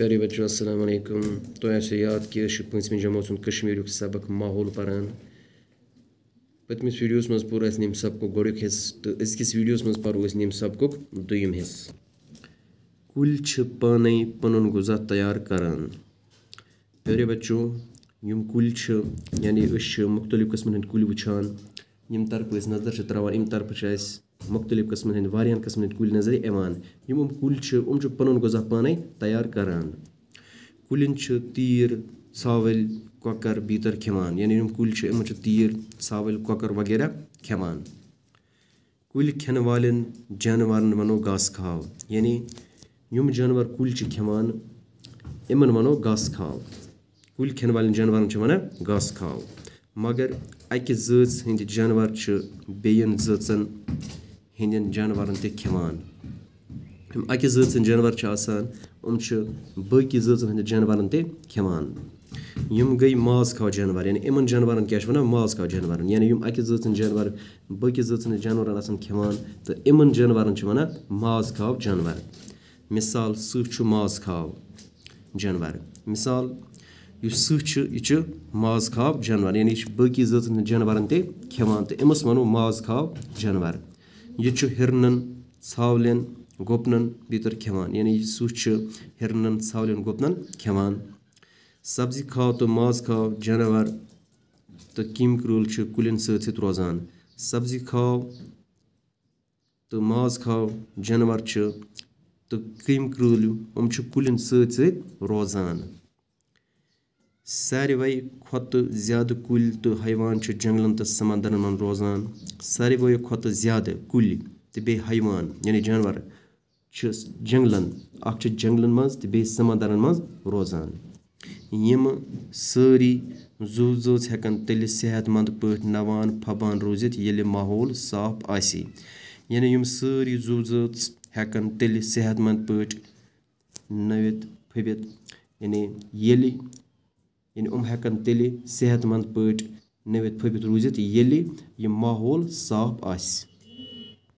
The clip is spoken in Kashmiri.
प्यारे बच्चों अस्सलाम वालेकुम। तो ऐसे याद कि 5वीं जमात कश्मीर सबक माहौल पारान पतमिस वीडियोस मज पोर निम सबक गोड़ुक हिस्स तो अजकिस वीडियोस मज परो निम सबक दुयम हिस्स। कुल पाने पनुन गुज़ा तैयार करान। प्यारे बच्चों यम कुल यानी मुख्तलिफ किस्मन हंद कुल वुचान यम तरफ नजर त्रावान अम तरफ मुख्तलिफ किस्मन हंद वारियान किस्मन हंद कुल नजर यवान यम कुल पनुन गुज़ा पाने तैयार करान। कुलिन तीर सावल कॉकर बीतर खेवान यानी यम कुल तीर सावल कॉकर वगैरह खेवान। कुल खेन वालन जानवरन वनो घास खाव यानी यम जानवर कुल खेवान इमन वनो घास खाव। कुल खेन वालन जानवरन वनान घास खाव मगर अकि ज़ात हंद जानवर बेयन ज़ाचन हंदन जानवरन ते खेवान। अकि ज़ात जानवर बाकी ज़ाचन हंद जानवरन ते खेवान। यम गई माज खाव जानवर यानी इमन जानवरन क्या वनान माज खाव जानवरन यानी यम अकि ज़ाचन जानवर बाकी ज़ाचन जानवरन आसान खेवान तो इमन जानवरन वनान माज खाव जानवर। मिसाल सह माज खाव जानवर। मिसाल सह माज खाव जानवर यानी बाकी ज़ाचन जानवरन ते खेवान तो अमस वनो माज खाव जानवर। यह हिरनन सावलन गुपनन बीतर खेवान यानी सह हिरनन सावलन गुपनन खेवान। सब्जी खाव तो माज खाव जानवर तो कीम क्रूल कुलिन सत रोजान। सब्जी खाव तो माज खाव जानवर तो कीम क्रूल कुलिन सत रोजान। सारवे खोत ज्यादा कुल तो हैवान जंगलन तो समंदरन मन रोजान। सारवे खोत ज्यादा कुल तो बे हैवान यानी जानवर जंगलन जंगलन मज तो बे समंदरन मज रोजान। यम सारी जू ज़ात हेकन तेल सेहतमंद पट नवान फबान रोजित येले माहौल साफ आसी यानी यम सारी जू ज़ात हेकन तेल सेहतमंद पट नवित फबित यानी हेकन तेल सेहतमंद पट नवित फबित रोजित येले यह माहौल साफ आसी।